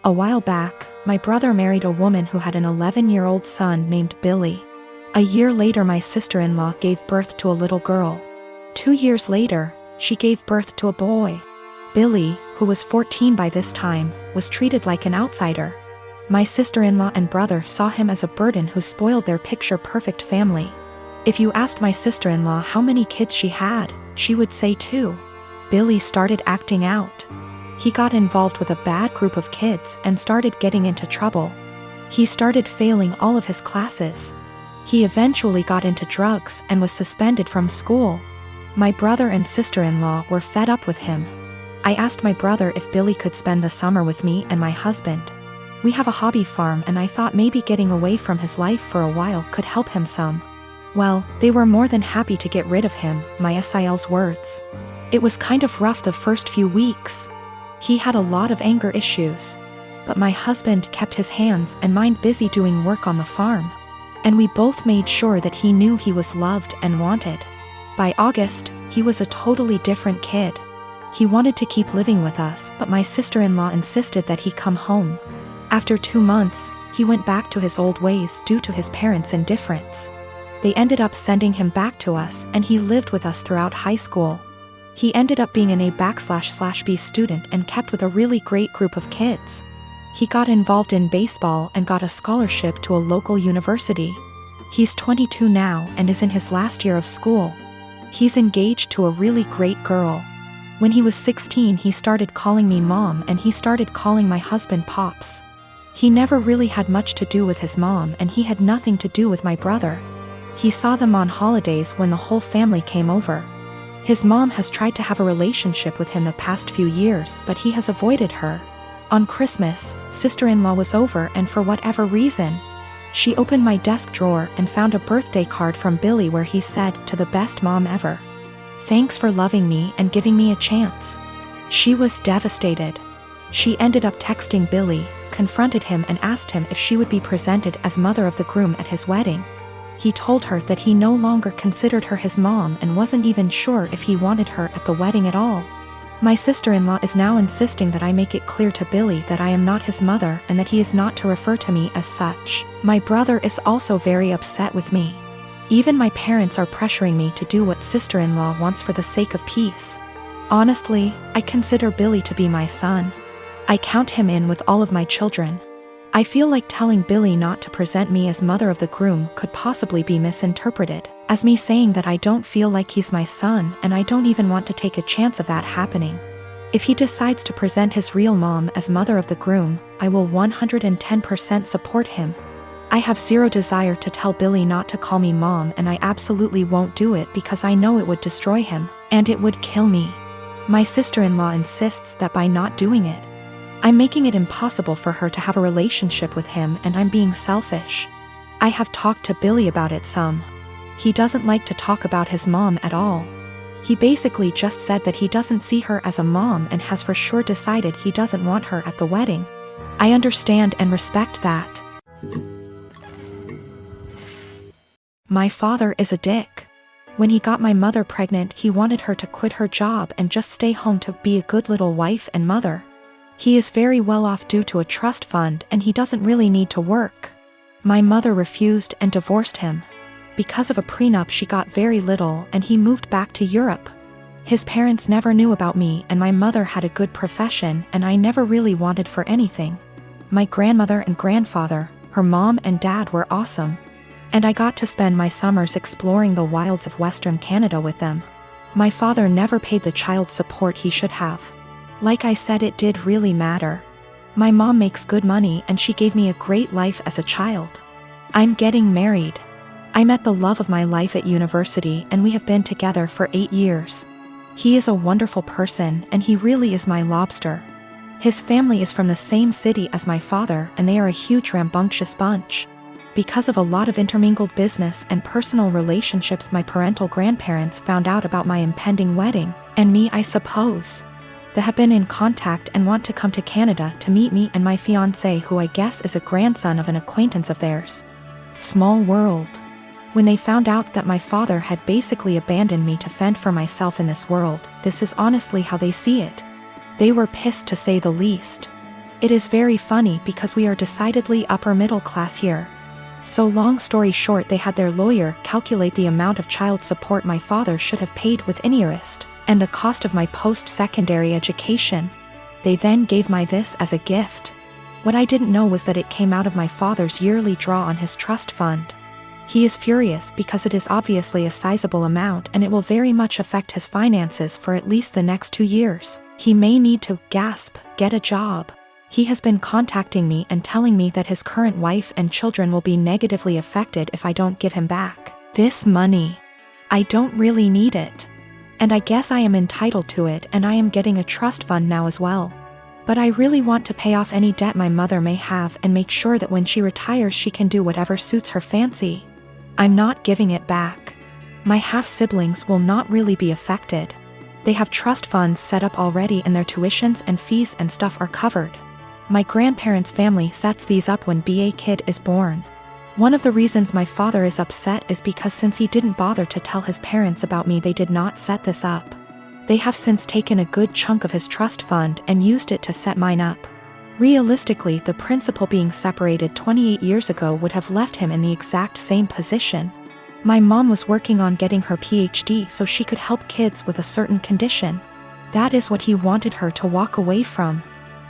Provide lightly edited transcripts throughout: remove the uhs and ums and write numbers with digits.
A while back, my brother married a woman who had an 11-year-old son named Billy. A year later, my sister-in-law gave birth to a little girl. 2 years later, she gave birth to a boy. Billy, who was 14 by this time, was treated like an outsider. My sister-in-law and brother saw him as a burden who spoiled their picture-perfect family. If you asked my sister-in-law how many kids she had, she would say 2. Billy started acting out. He got involved with a bad group of kids and started getting into trouble. He started failing all of his classes. He eventually got into drugs and was suspended from school. My brother and sister-in-law were fed up with him. I asked my brother if Billy could spend the summer with me and my husband. We have a hobby farm, and I thought maybe getting away from his life for a while could help him some. Well, they were more than happy to get rid of him, my SIL's words. It was kind of rough the first few weeks. He had a lot of anger issues. But my husband kept his hands and mind busy doing work on the farm. And we both made sure that he knew he was loved and wanted. By August, he was a totally different kid. He wanted to keep living with us, but my sister-in-law insisted that he come home. After 2 months, he went back to his old ways due to his parents' indifference. They ended up sending him back to us, and he lived with us throughout high school. He ended up being an A/B student and kept with a really great group of kids. He got involved in baseball and got a scholarship to a local university. He's 22 now and is in his last year of school. He's engaged to a really great girl. When he was 16, he started calling me mom, and he started calling my husband pops. He never really had much to do with his mom, and he had nothing to do with my brother. He saw them on holidays when the whole family came over. His mom has tried to have a relationship with him the past few years, but he has avoided her. On Christmas, sister-in-law was over, and for whatever reason, she opened my desk drawer and found a birthday card from Billy where he said, "To the best mom ever. Thanks for loving me and giving me a chance." She was devastated. She ended up texting Billy, confronted him, and asked him if she would be presented as mother of the groom at his wedding. He told her that he no longer considered her his mom and wasn't even sure if he wanted her at the wedding at all. My sister-in-law is now insisting that I make it clear to Billy that I am not his mother and that he is not to refer to me as such. My brother is also very upset with me. Even my parents are pressuring me to do what sister-in-law wants for the sake of peace. Honestly, I consider Billy to be my son. I count him in with all of my children. I feel like telling Billy not to present me as mother of the groom could possibly be misinterpreted as me saying that I don't feel like he's my son, and I don't even want to take a chance of that happening. If he decides to present his real mom as mother of the groom, I will 110% support him. I have zero desire to tell Billy not to call me mom, and I absolutely won't do it because I know it would destroy him, and it would kill me. My sister-in-law insists that by not doing it, I'm making it impossible for her to have a relationship with him, and I'm being selfish. I have talked to Billy about it some. He doesn't like to talk about his mom at all. He basically just said that he doesn't see her as a mom and has for sure decided he doesn't want her at the wedding. I understand and respect that. My father is a dick. When he got my mother pregnant, he wanted her to quit her job and just stay home to be a good little wife and mother. He is very well off due to a trust fund, and he doesn't really need to work. My mother refused and divorced him. Because of a prenup, she got very little, and he moved back to Europe. His parents never knew about me, and my mother had a good profession, and I never really wanted for anything. My grandmother and grandfather, her mom and dad, were awesome. And I got to spend my summers exploring the wilds of Western Canada with them. My father never paid the child support he should have. Like I said, it did really matter. My mom makes good money, and she gave me a great life as a child. I'm getting married. I met the love of my life at university, and we have been together for 8 years. He is a wonderful person, and he really is my lobster. His family is from the same city as my father, and they are a huge rambunctious bunch. Because of a lot of intermingled business and personal relationships, my parental grandparents found out about my impending wedding, and me, I suppose. They have been in contact and want to come to Canada to meet me and my fiancé, who I guess is a grandson of an acquaintance of theirs. Small world. When they found out that my father had basically abandoned me to fend for myself in this world, this is honestly how they see it. They were pissed, to say the least. It is very funny because we are decidedly upper middle class here. So long story short, they had their lawyer calculate the amount of child support my father should have paid with interest, and the cost of my post-secondary education. They then gave me this as a gift. What I didn't know was that it came out of my father's yearly draw on his trust fund. He is furious because it is obviously a sizable amount and it will very much affect his finances for at least the next 2 years. He may need to, get a job. He has been contacting me and telling me that his current wife and children will be negatively affected if I don't give him back this money. I don't really need it. And I guess I am entitled to it, and I am getting a trust fund now as well. But I really want to pay off any debt my mother may have and make sure that when she retires she can do whatever suits her fancy. I'm not giving it back. My half-siblings will not really be affected. They have trust funds set up already and their tuitions and fees and stuff are covered. My grandparents' family sets these up when a kid is born. One of the reasons my father is upset is because since he didn't bother to tell his parents about me, they did not set this up. They have since taken a good chunk of his trust fund and used it to set mine up. Realistically, the principal being separated 28 years ago would have left him in the exact same position. My mom was working on getting her PhD so she could help kids with a certain condition. That is what he wanted her to walk away from.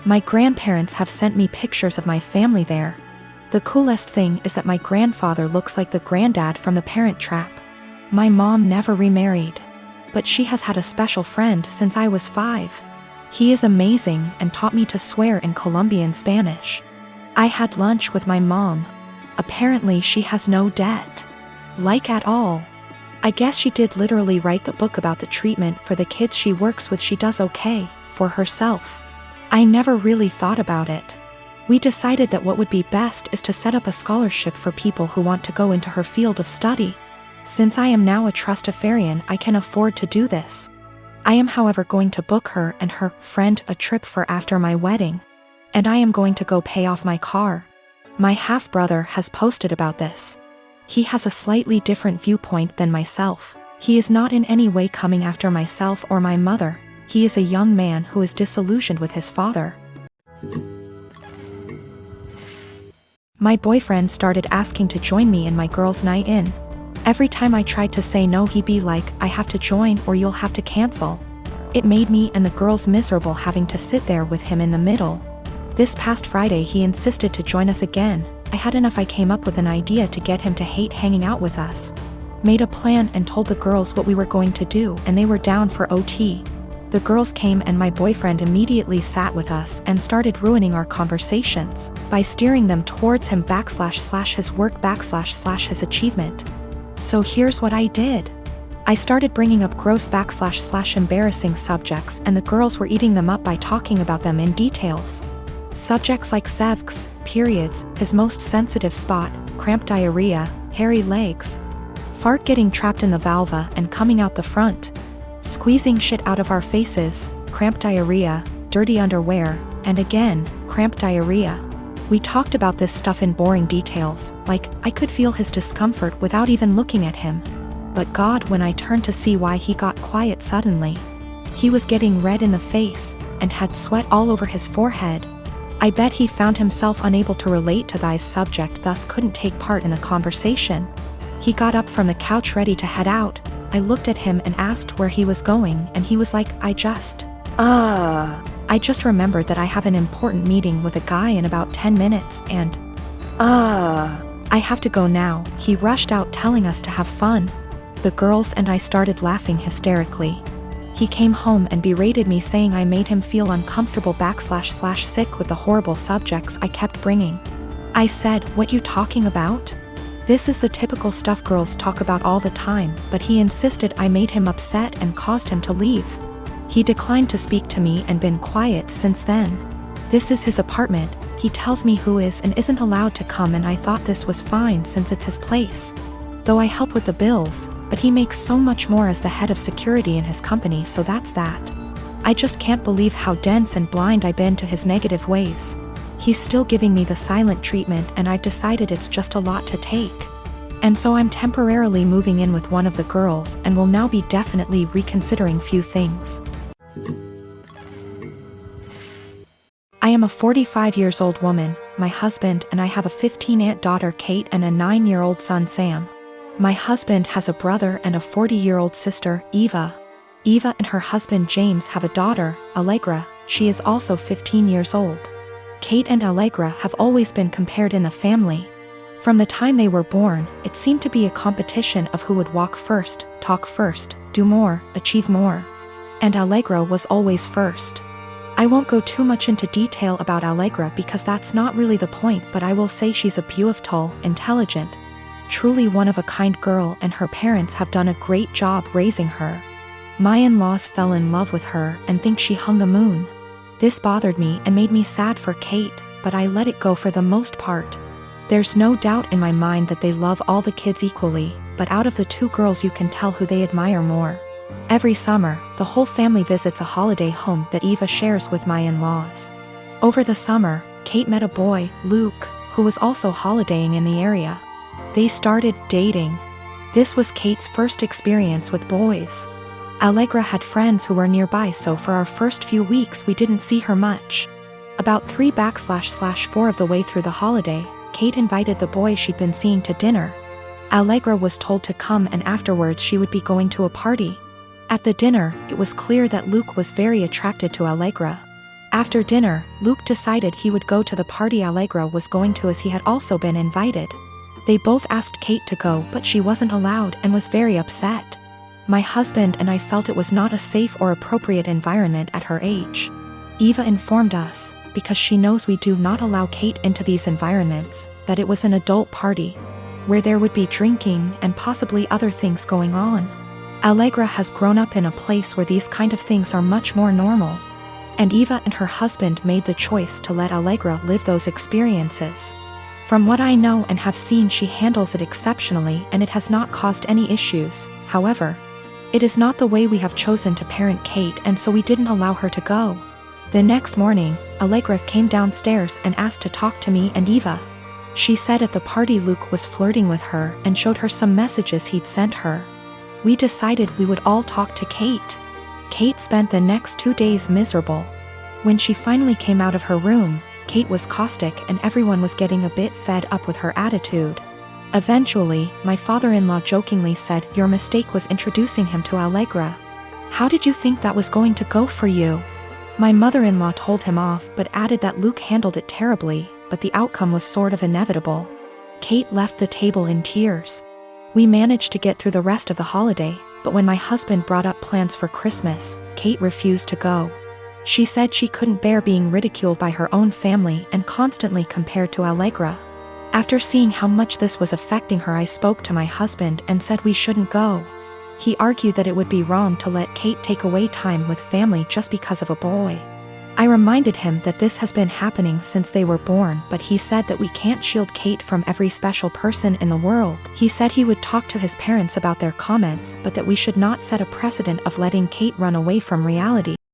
My grandparents have sent me pictures of my family there. The coolest thing is that my grandfather looks like the granddad from The Parent Trap. My mom never remarried, but she has had a special friend since I was 5. He is amazing and taught me to swear in Colombian Spanish. I had lunch with my mom. Apparently she has no debt. Like at all. I guess she did literally write the book about the treatment for the kids she works with. She does okay for herself. I never really thought about it. We decided that what would be best is to set up a scholarship for people who want to go into her field of study. Since I am now a trustafarian, I can afford to do this. I am however going to book her and her friend a trip for after my wedding. And I am going to go pay off my car. My half-brother has posted about this. He has a slightly different viewpoint than myself. He is not in any way coming after myself or my mother. He is a young man who is disillusioned with his father. My boyfriend started asking to join me in my girls' night in. Every time I tried to say no, he'd be like, "I have to join or you'll have to cancel." It made me and the girls miserable having to sit there with him in the middle. This past Friday he insisted to join us again. I had enough. I came up with an idea to get him to hate hanging out with us. Made a plan and told the girls what we were going to do, and they were down for OT. The girls came and my boyfriend immediately sat with us and started ruining our conversations by steering them towards him / his work / his achievement. So here's what I did. I started bringing up gross / embarrassing subjects, and the girls were eating them up by talking about them in details. Subjects like sevx, periods, his most sensitive spot, cramp diarrhea, hairy legs, fart getting trapped in the vulva and coming out the front, squeezing shit out of our faces, cramp diarrhea, dirty underwear, and again, cramp diarrhea. We talked about this stuff in boring details, like, I could feel his discomfort without even looking at him. But God, when I turned to see why, he got quiet suddenly. He was getting red in the face, and had sweat all over his forehead. I bet he found himself unable to relate to this subject, thus couldn't take part in the conversation. He got up from the couch ready to head out. I looked at him and asked where he was going, and he was like, I just remembered that I have an important meeting with a guy in about 10 minutes and I have to go now. He rushed out telling us to have fun. The girls and I started laughing hysterically. He came home and berated me, saying I made him feel uncomfortable / sick with the horrible subjects I kept bringing. I said, what you talking about? This is the typical stuff girls talk about all the time, but he insisted I made him upset and caused him to leave. He declined to speak to me and been quiet since then. This is his apartment. He tells me who is and isn't allowed to come, and I thought this was fine since it's his place. Though I help with the bills, but he makes so much more as the head of security in his company, so that's that. I just can't believe how dense and blind I've been to his negative ways. He's still giving me the silent treatment, and I've decided it's just a lot to take. And so I'm temporarily moving in with one of the girls and will now be definitely reconsidering few things. I am a 45 years old woman. My husband and I have a 15-aunt daughter Kate and a 9-year-old son Sam. My husband has a brother and a 40-year-old sister, Eva. Eva and her husband James have a daughter, Allegra. She is also 15 years old. Kate and Allegra have always been compared in the family. From the time they were born, it seemed to be a competition of who would walk first, talk first, do more, achieve more. And Allegra was always first. I won't go too much into detail about Allegra because that's not really the point, but I will say she's a beautiful, intelligent, truly one-of-a-kind girl, and her parents have done a great job raising her. My in-laws fell in love with her and think she hung the moon. This bothered me and made me sad for Kate, but I let it go for the most part. There's no doubt in my mind that they love all the kids equally, but out of the two girls you can tell who they admire more. Every summer, the whole family visits a holiday home that Eva shares with my in-laws. Over the summer, Kate met a boy, Luke, who was also holidaying in the area. They started dating. This was Kate's first experience with boys. Allegra had friends who were nearby, so for our first few weeks we didn't see her much. About 3/4 of the way through the holiday, Kate invited the boy she'd been seeing to dinner. Allegra was told to come, and afterwards she would be going to a party. At the dinner, it was clear that Luke was very attracted to Allegra. After dinner, Luke decided he would go to the party Allegra was going to as he had also been invited. They both asked Kate to go, but she wasn't allowed and was very upset. My husband and I felt it was not a safe or appropriate environment at her age. Eva informed us, because she knows we do not allow Kate into these environments, that it was an adult party, where there would be drinking and possibly other things going on. Allegra has grown up in a place where these kind of things are much more normal. And Eva and her husband made the choice to let Allegra live those experiences. From what I know and have seen, she handles it exceptionally and it has not caused any issues. However, it is not the way we have chosen to parent Kate, and so we didn't allow her to go. The next morning, Allegra came downstairs and asked to talk to me and Eva. She said at the party Luke was flirting with her and showed her some messages he'd sent her. We decided we would all talk to Kate. Kate spent the next 2 days miserable. When she finally came out of her room, Kate was caustic and everyone was getting a bit fed up with her attitude. Eventually, my father-in-law jokingly said, "Your mistake was introducing him to Allegra. How did you think that was going to go for you?" My mother-in-law told him off but added that Luke handled it terribly, but the outcome was sort of inevitable. Kate left the table in tears. We managed to get through the rest of the holiday, but when my husband brought up plans for Christmas, Kate refused to go. She said she couldn't bear being ridiculed by her own family and constantly compared to Allegra. After seeing how much this was affecting her, I spoke to my husband and said we shouldn't go. He argued that it would be wrong to let Kate take away time with family just because of a boy. I reminded him that this has been happening since they were born, but he said that we can't shield Kate from every special person in the world. He said he would talk to his parents about their comments, but that we should not set a precedent of letting Kate run away from reality.